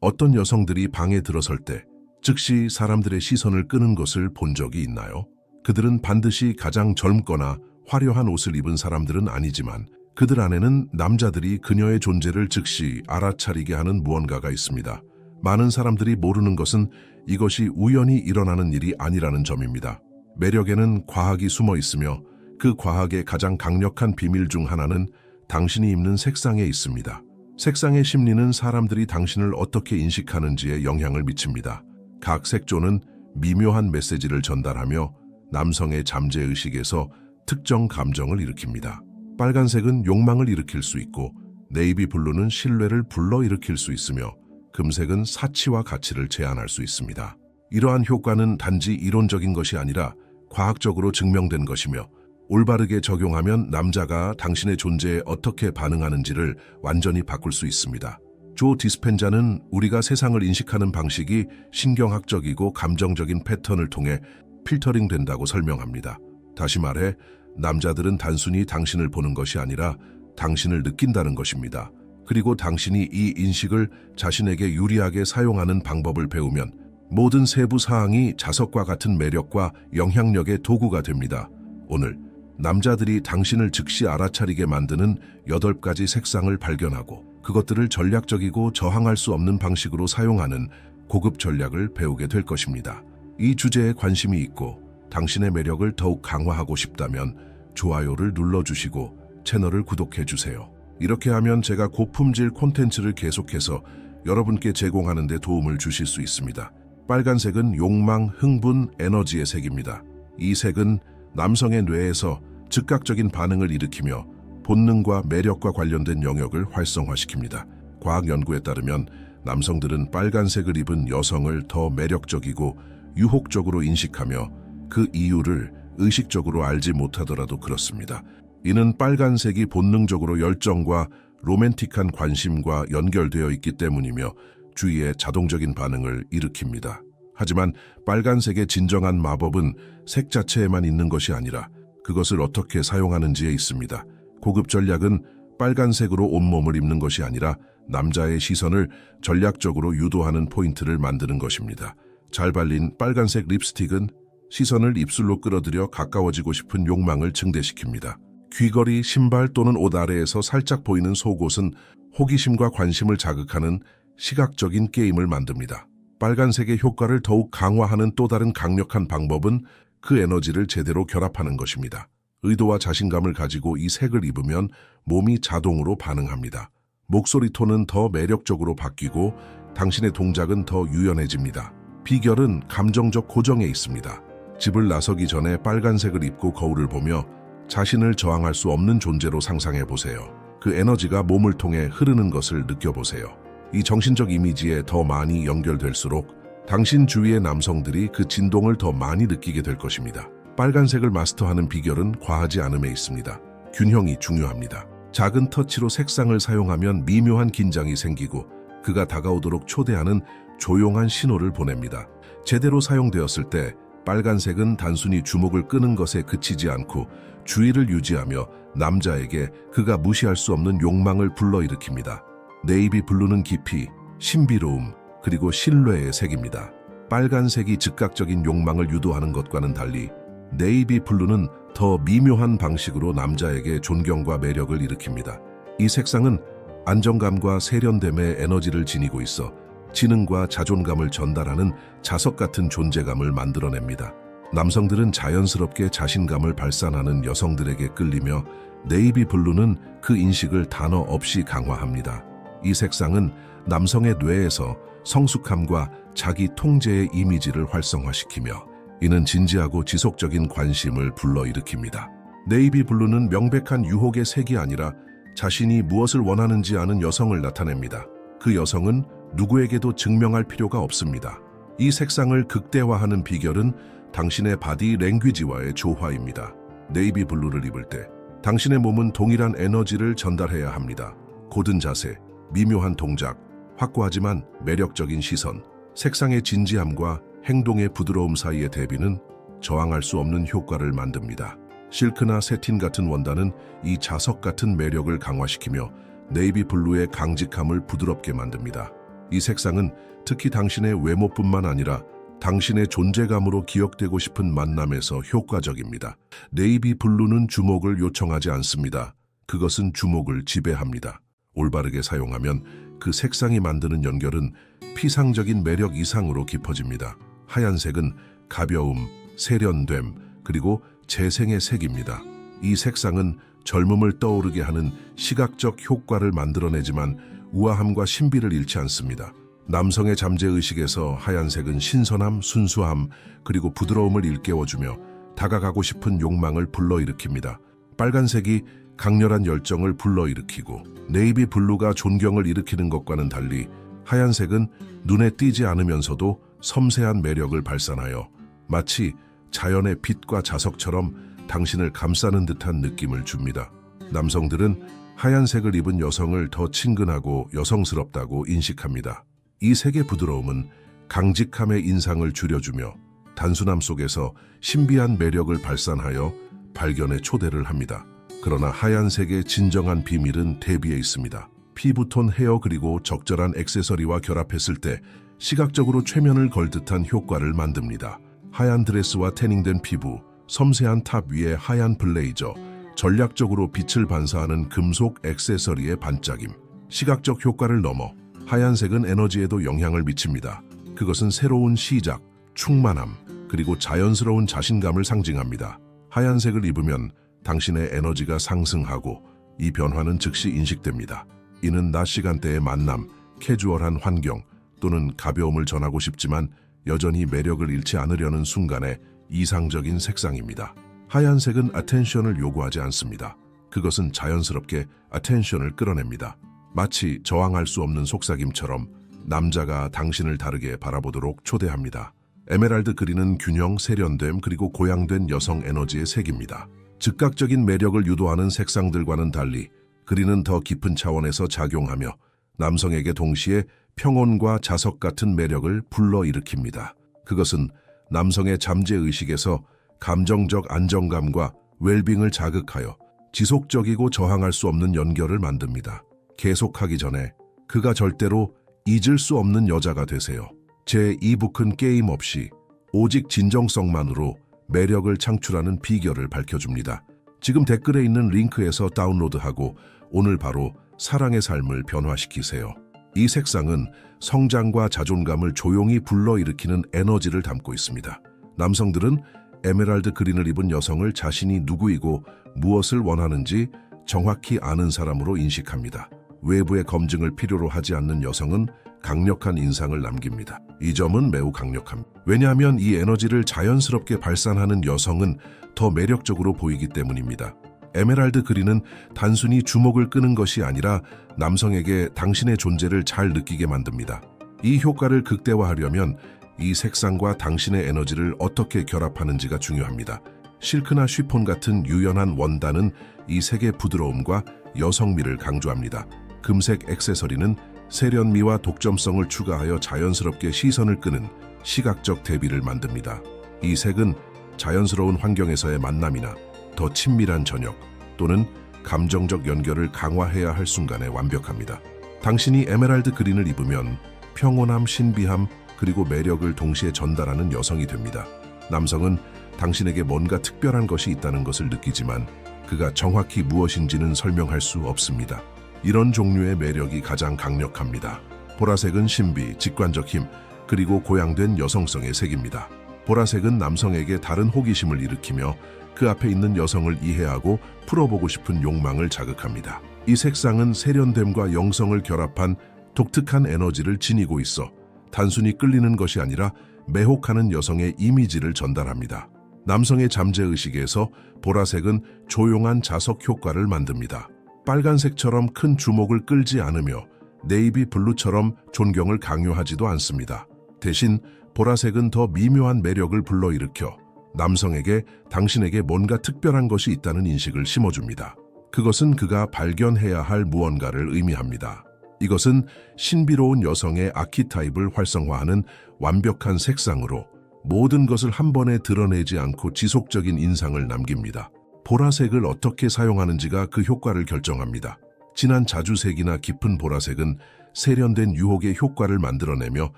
어떤 여성들이 방에 들어설 때 즉시 사람들의 시선을 끄는 것을 본 적이 있나요? 그들은 반드시 가장 젊거나 화려한 옷을 입은 사람들은 아니지만 그들 안에는 남자들이 그녀의 존재를 즉시 알아차리게 하는 무언가가 있습니다. 많은 사람들이 모르는 것은 이것이 우연히 일어나는 일이 아니라는 점입니다. 매력에는 과학이 숨어 있으며 그 과학의 가장 강력한 비밀 중 하나는 당신이 입는 색상에 있습니다. 색상의 심리는 사람들이 당신을 어떻게 인식하는지에 영향을 미칩니다. 각 색조는 미묘한 메시지를 전달하며 남성의 잠재의식에서 특정 감정을 일으킵니다. 빨간색은 욕망을 일으킬 수 있고 네이비 블루는 신뢰를 불러일으킬 수 있으며 금색은 사치와 가치를 제한할 수 있습니다. 이러한 효과는 단지 이론적인 것이 아니라 과학적으로 증명된 것이며 올바르게 적용하면 남자가 당신의 존재에 어떻게 반응하는지를 완전히 바꿀 수 있습니다. 조 디스펜자는 우리가 세상을 인식하는 방식이 신경학적이고 감정적인 패턴을 통해 필터링 된다고 설명합니다. 다시 말해 남자들은 단순히 당신을 보는 것이 아니라 당신을 느낀다는 것입니다. 그리고 당신이 이 인식을 자신에게 유리하게 사용하는 방법을 배우면 모든 세부 사항이 자석과 같은 매력과 영향력의 도구가 됩니다. 오늘 남자들이 당신을 즉시 알아차리게 만드는 8가지 색상을 발견하고 그것들을 전략적이고 저항할 수 없는 방식으로 사용하는 고급 전략을 배우게 될 것입니다. 이 주제에 관심이 있고 당신의 매력을 더욱 강화하고 싶다면 좋아요를 눌러주시고 채널을 구독해주세요. 이렇게 하면 제가 고품질 콘텐츠를 계속해서 여러분께 제공하는 데 도움을 주실 수 있습니다. 빨간색은 욕망, 흥분, 에너지의 색입니다. 이 색은 남성의 뇌에서 즉각적인 반응을 일으키며 본능과 매력과 관련된 영역을 활성화시킵니다. 과학 연구에 따르면 남성들은 빨간색을 입은 여성을 더 매력적이고 유혹적으로 인식하며 그 이유를 의식적으로 알지 못하더라도 그렇습니다. 이는 빨간색이 본능적으로 열정과 로맨틱한 관심과 연결되어 있기 때문이며 주위에 자동적인 반응을 일으킵니다. 하지만 빨간색의 진정한 마법은 색 자체에만 있는 것이 아니라 그것을 어떻게 사용하는지에 있습니다. 고급 전략은 빨간색으로 온몸을 입는 것이 아니라 남자의 시선을 전략적으로 유도하는 포인트를 만드는 것입니다. 잘 발린 빨간색 립스틱은 시선을 입술로 끌어들여 가까워지고 싶은 욕망을 증대시킵니다. 귀걸이, 신발 또는 옷 아래에서 살짝 보이는 속옷은 호기심과 관심을 자극하는 시각적인 게임을 만듭니다. 빨간색의 효과를 더욱 강화하는 또 다른 강력한 방법은 그 에너지를 제대로 결합하는 것입니다. 의도와 자신감을 가지고 이 색을 입으면 몸이 자동으로 반응합니다. 목소리 톤은 더 매력적으로 바뀌고 당신의 동작은 더 유연해집니다. 비결은 감정적 고정에 있습니다. 집을 나서기 전에 빨간색을 입고 거울을 보며 자신을 저항할 수 없는 존재로 상상해 보세요. 그 에너지가 몸을 통해 흐르는 것을 느껴보세요. 이 정신적 이미지에 더 많이 연결될수록 당신 주위의 남성들이 그 진동을 더 많이 느끼게 될 것입니다. 빨간색을 마스터하는 비결은 과하지 않음에 있습니다. 균형이 중요합니다. 작은 터치로 색상을 사용하면 미묘한 긴장이 생기고 그가 다가오도록 초대하는 조용한 신호를 보냅니다. 제대로 사용되었을 때 빨간색은 단순히 주목을 끄는 것에 그치지 않고 주의를 유지하며 남자에게 그가 무시할 수 없는 욕망을 불러일으킵니다. 네이비 블루는 깊이, 신비로움, 그리고 신뢰의 색입니다. 빨간색이 즉각적인 욕망을 유도하는 것과는 달리 네이비 블루는 더 미묘한 방식으로 남자에게 존경과 매력을 일으킵니다. 이 색상은 안정감과 세련됨의 에너지를 지니고 있어 지능과 자존감을 전달하는 자석 같은 존재감을 만들어냅니다. 남성들은 자연스럽게 자신감을 발산하는 여성들에게 끌리며 네이비 블루는 그 인식을 단어 없이 강화합니다. 이 색상은 남성의 뇌에서 성숙함과 자기 통제의 이미지를 활성화시키며 이는 진지하고 지속적인 관심을 불러일으킵니다. 네이비 블루는 명백한 유혹의 색이 아니라 자신이 무엇을 원하는지 아는 여성을 나타냅니다. 그 여성은 누구에게도 증명할 필요가 없습니다. 이 색상을 극대화하는 비결은 당신의 바디 랭귀지와의 조화입니다. 네이비 블루를 입을 때 당신의 몸은 동일한 에너지를 전달해야 합니다. 곧은 자세, 미묘한 동작, 확고하지만 매력적인 시선, 색상의 진지함과 행동의 부드러움 사이의 대비는 저항할 수 없는 효과를 만듭니다. 실크나 세틴 같은 원단은 이 자석 같은 매력을 강화시키며 네이비 블루의 강직함을 부드럽게 만듭니다. 이 색상은 특히 당신의 외모뿐만 아니라 당신의 존재감으로 기억되고 싶은 만남에서 효과적입니다. 네이비 블루는 주목을 요청하지 않습니다. 그것은 주목을 지배합니다. 올바르게 사용하면 그 색상이 만드는 연결은 피상적인 매력 이상으로 깊어집니다. 하얀색은 가벼움, 세련됨, 그리고 재생의 색입니다. 이 색상은 젊음을 떠오르게 하는 시각적 효과를 만들어내지만 우아함과 신비를 잃지 않습니다. 남성의 잠재의식에서 하얀색은 신선함, 순수함, 그리고 부드러움을 일깨워주며 다가가고 싶은 욕망을 불러일으킵니다. 빨간색이 강렬한 열정을 불러일으키고 네이비 블루가 존경을 일으키는 것과는 달리 하얀색은 눈에 띄지 않으면서도 섬세한 매력을 발산하여 마치 자연의 빛과 자석처럼 당신을 감싸는 듯한 느낌을 줍니다. 남성들은 하얀색을 입은 여성을 더 친근하고 여성스럽다고 인식합니다. 이 색의 부드러움은 강직함의 인상을 줄여주며 단순함 속에서 신비한 매력을 발산하여 발견의 초대를 합니다. 그러나 하얀색의 진정한 비밀은 대비에 있습니다. 피부톤, 헤어, 그리고 적절한 액세서리와 결합했을 때 시각적으로 최면을 걸 듯한 효과를 만듭니다. 하얀 드레스와 태닝된 피부, 섬세한 탑 위에 하얀 블레이저, 전략적으로 빛을 반사하는 금속 액세서리의 반짝임. 시각적 효과를 넘어 하얀색은 에너지에도 영향을 미칩니다. 그것은 새로운 시작, 충만함, 그리고 자연스러운 자신감을 상징합니다. 하얀색을 입으면 당신의 에너지가 상승하고 이 변화는 즉시 인식됩니다. 이는 낮 시간대의 만남, 캐주얼한 환경 또는 가벼움을 전하고 싶지만 여전히 매력을 잃지 않으려는 순간의 이상적인 색상입니다. 하얀색은 어텐션을 요구하지 않습니다. 그것은 자연스럽게 어텐션을 끌어냅니다. 마치 저항할 수 없는 속삭임처럼 남자가 당신을 다르게 바라보도록 초대합니다. 에메랄드 그린은 균형, 세련됨, 그리고 고양된 여성 에너지의 색입니다. 즉각적인 매력을 유도하는 색상들과는 달리 그린은 더 깊은 차원에서 작용하며 남성에게 동시에 평온과 자석 같은 매력을 불러일으킵니다. 그것은 남성의 잠재의식에서 감정적 안정감과 웰빙을 자극하여 지속적이고 저항할 수 없는 연결을 만듭니다. 계속하기 전에 그가 절대로 잊을 수 없는 여자가 되세요. 제2북은 게임 없이 오직 진정성만으로 매력을 창출하는 비결을 밝혀줍니다. 지금 댓글에 있는 링크에서 다운로드하고 오늘 바로 사랑의 삶을 변화시키세요. 이 색상은 성장과 자존감을 조용히 불러일으키는 에너지를 담고 있습니다. 남성들은 에메랄드 그린을 입은 여성을 자신이 누구이고 무엇을 원하는지 정확히 아는 사람으로 인식합니다. 외부의 검증을 필요로 하지 않는 여성은 강력한 인상을 남깁니다. 이 점은 매우 강력합니다. 왜냐하면 이 에너지를 자연스럽게 발산하는 여성은 더 매력적으로 보이기 때문입니다. 에메랄드 그린은 단순히 주목을 끄는 것이 아니라 남성에게 당신의 존재를 잘 느끼게 만듭니다. 이 효과를 극대화하려면 이 색상과 당신의 에너지를 어떻게 결합하는지가 중요합니다. 실크나 쉬폰 같은 유연한 원단은 이 색의 부드러움과 여성미를 강조합니다. 금색 액세서리는 세련미와 독점성을 추가하여 자연스럽게 시선을 끄는 시각적 대비를 만듭니다. 이 색은 자연스러운 환경에서의 만남이나 더 친밀한 저녁 또는 감정적 연결을 강화해야 할 순간에 완벽합니다. 당신이 에메랄드 그린을 입으면 평온함, 신비함, 그리고 매력을 동시에 전달하는 여성이 됩니다. 남성은 당신에게 뭔가 특별한 것이 있다는 것을 느끼지만 그가 정확히 무엇인지는 설명할 수 없습니다. 이런 종류의 매력이 가장 강력합니다. 보라색은 신비, 직관적 힘, 그리고 고양된 여성성의 색입니다. 보라색은 남성에게 다른 호기심을 일으키며 그 앞에 있는 여성을 이해하고 풀어보고 싶은 욕망을 자극합니다. 이 색상은 세련됨과 영성을 결합한 독특한 에너지를 지니고 있어 단순히 끌리는 것이 아니라 매혹하는 여성의 이미지를 전달합니다. 남성의 잠재의식에서 보라색은 조용한 자석 효과를 만듭니다. 빨간색처럼 큰 주목을 끌지 않으며 네이비 블루처럼 존경을 강요하지도 않습니다. 대신 보라색은 더 미묘한 매력을 불러일으켜 남성에게 당신에게 뭔가 특별한 것이 있다는 인식을 심어줍니다. 그것은 그가 발견해야 할 무언가를 의미합니다. 이것은 신비로운 여성의 아키타입을 활성화하는 완벽한 색상으로 모든 것을 한 번에 드러내지 않고 지속적인 인상을 남깁니다. 보라색을 어떻게 사용하는지가 그 효과를 결정합니다. 진한 자주색이나 깊은 보라색은 세련된 유혹의 효과를 만들어내며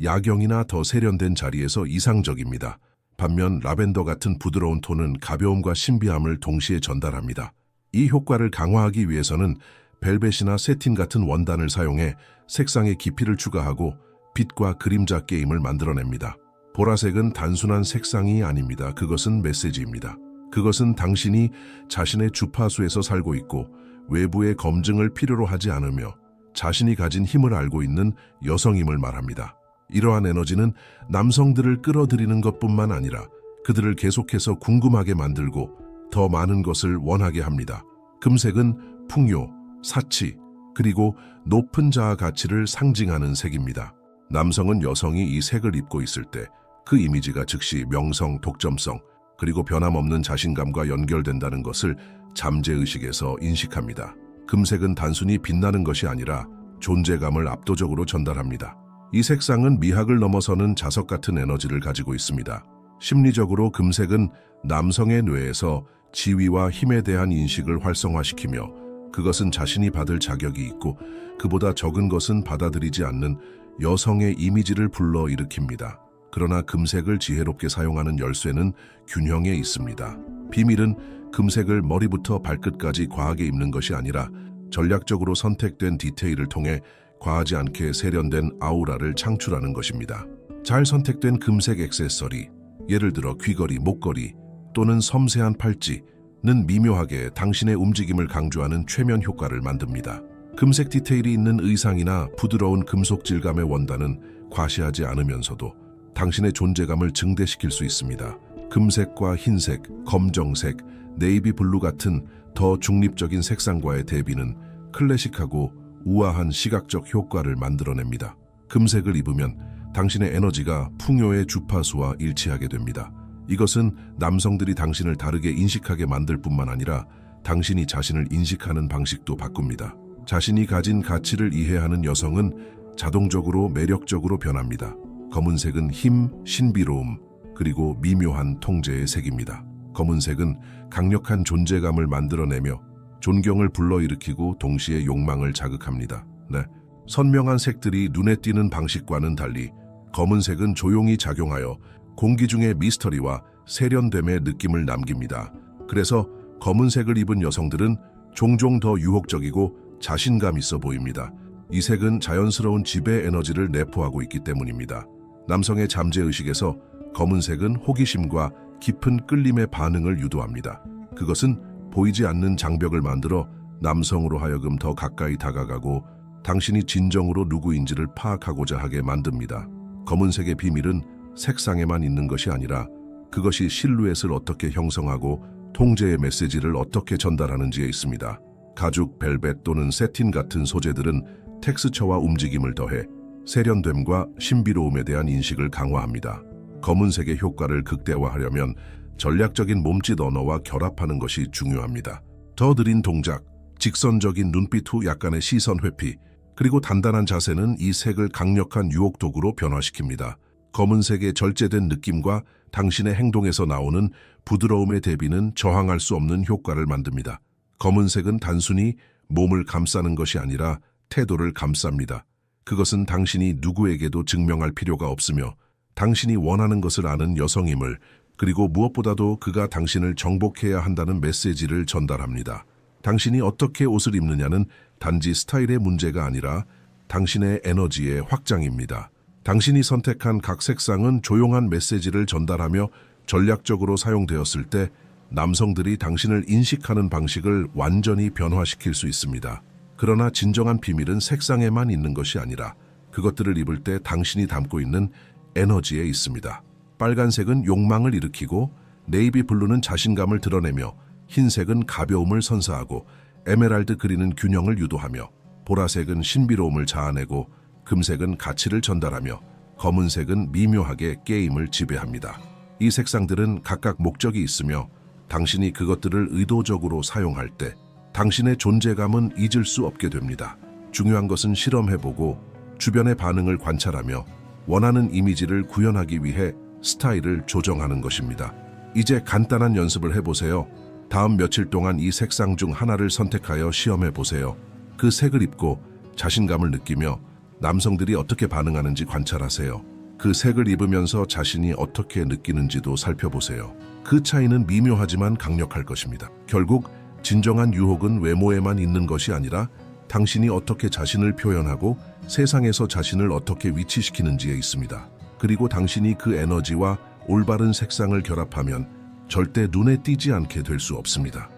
야경이나 더 세련된 자리에서 이상적입니다. 반면 라벤더 같은 부드러운 톤은 가벼움과 신비함을 동시에 전달합니다. 이 효과를 강화하기 위해서는 벨벳이나 세틴 같은 원단을 사용해 색상의 깊이를 추가하고 빛과 그림자 게임을 만들어냅니다. 보라색은 단순한 색상이 아닙니다. 그것은 메시지입니다. 그것은 당신이 자신의 주파수에서 살고 있고 외부의 검증을 필요로 하지 않으며 자신이 가진 힘을 알고 있는 여성임을 말합니다. 이러한 에너지는 남성들을 끌어들이는 것뿐만 아니라 그들을 계속해서 궁금하게 만들고 더 많은 것을 원하게 합니다. 금색은 풍요, 사치, 그리고 높은 자아 가치를 상징하는 색입니다. 남성은 여성이 이 색을 입고 있을 때 그 이미지가 즉시 명성, 독점성, 그리고 변함없는 자신감과 연결된다는 것을 잠재의식에서 인식합니다. 금색은 단순히 빛나는 것이 아니라 존재감을 압도적으로 전달합니다. 이 색상은 미학을 넘어서는 자석 같은 에너지를 가지고 있습니다. 심리적으로 금색은 남성의 뇌에서 지위와 힘에 대한 인식을 활성화시키며 그것은 자신이 받을 자격이 있고 그보다 적은 것은 받아들이지 않는 여성의 이미지를 불러일으킵니다. 그러나 금색을 지혜롭게 사용하는 열쇠는 균형에 있습니다. 비밀은 금색을 머리부터 발끝까지 과하게 입는 것이 아니라 전략적으로 선택된 디테일을 통해 과하지 않게 세련된 아우라를 창출하는 것입니다. 잘 선택된 금색 액세서리, 예를 들어 귀걸이, 목걸이 또는 섬세한 팔찌는 미묘하게 당신의 움직임을 강조하는 최면 효과를 만듭니다. 금색 디테일이 있는 의상이나 부드러운 금속 질감의 원단은 과시하지 않으면서도 당신의 존재감을 증대시킬 수 있습니다. 금색과 흰색, 검정색, 네이비 블루 같은 더 중립적인 색상과의 대비는 클래식하고 우아한 시각적 효과를 만들어냅니다. 금색을 입으면 당신의 에너지가 풍요의 주파수와 일치하게 됩니다. 이것은 남성들이 당신을 다르게 인식하게 만들 뿐만 아니라 당신이 자신을 인식하는 방식도 바꿉니다. 자신이 가진 가치를 이해하는 여성은 자동적으로 매력적으로 변합니다. 검은색은 힘, 신비로움, 그리고 미묘한 통제의 색입니다. 검은색은 강력한 존재감을 만들어내며 존경을 불러일으키고 동시에 욕망을 자극합니다. 선명한 색들이 눈에 띄는 방식과는 달리 검은색은 조용히 작용하여 공기 중의 미스터리와 세련됨의 느낌을 남깁니다. 그래서 검은색을 입은 여성들은 종종 더 유혹적이고 자신감 있어 보입니다. 이 색은 자연스러운 지배 에너지를 내포하고 있기 때문입니다. 남성의 잠재의식에서 검은색은 호기심과 깊은 끌림의 반응을 유도합니다. 그것은 보이지 않는 장벽을 만들어 남성으로 하여금 더 가까이 다가가고 당신이 진정으로 누구인지를 파악하고자 하게 만듭니다. 검은색의 비밀은 색상에만 있는 것이 아니라 그것이 실루엣을 어떻게 형성하고 통제의 메시지를 어떻게 전달하는지에 있습니다. 가죽, 벨벳 또는 세틴 같은 소재들은 텍스처와 움직임을 더해 세련됨과 신비로움에 대한 인식을 강화합니다. 검은색의 효과를 극대화하려면 전략적인 몸짓 언어와 결합하는 것이 중요합니다. 더 느린 동작, 직선적인 눈빛 후 약간의 시선 회피, 그리고 단단한 자세는 이 색을 강력한 유혹 도구로 변화시킵니다. 검은색의 절제된 느낌과 당신의 행동에서 나오는 부드러움의 대비는 저항할 수 없는 효과를 만듭니다. 검은색은 단순히 몸을 감싸는 것이 아니라 태도를 감쌉니다. 그것은 당신이 누구에게도 증명할 필요가 없으며 당신이 원하는 것을 아는 여성임을, 그리고 무엇보다도 그가 당신을 정복해야 한다는 메시지를 전달합니다. 당신이 어떻게 옷을 입느냐는 단지 스타일의 문제가 아니라 당신의 에너지의 확장입니다. 당신이 선택한 각 색상은 조용한 메시지를 전달하며 전략적으로 사용되었을 때 남성들이 당신을 인식하는 방식을 완전히 변화시킬 수 있습니다. 그러나 진정한 비밀은 색상에만 있는 것이 아니라 그것들을 입을 때 당신이 담고 있는 에너지에 있습니다. 빨간색은 욕망을 일으키고 네이비 블루는 자신감을 드러내며 흰색은 가벼움을 선사하고 에메랄드 그린은 균형을 유도하며 보라색은 신비로움을 자아내고 금색은 가치를 전달하며 검은색은 미묘하게 게임을 지배합니다. 이 색상들은 각각 목적이 있으며 당신이 그것들을 의도적으로 사용할 때 당신의 존재감은 잊을 수 없게 됩니다. 중요한 것은 실험해보고 주변의 반응을 관찰하며 원하는 이미지를 구현하기 위해 스타일을 조정하는 것입니다. 이제 간단한 연습을 해보세요. 다음 며칠 동안 이 색상 중 하나를 선택하여 시험해보세요. 그 색을 입고 자신감을 느끼며 남성들이 어떻게 반응하는지 관찰하세요. 그 색을 입으면서 자신이 어떻게 느끼는지도 살펴보세요. 그 차이는 미묘하지만 강력할 것입니다. 결국 진정한 유혹은 외모에만 있는 것이 아니라 당신이 어떻게 자신을 표현하고 세상에서 자신을 어떻게 위치시키는지에 있습니다. 그리고 당신이 그 에너지와 올바른 색상을 결합하면 절대 눈에 띄지 않게 될 수 없습니다.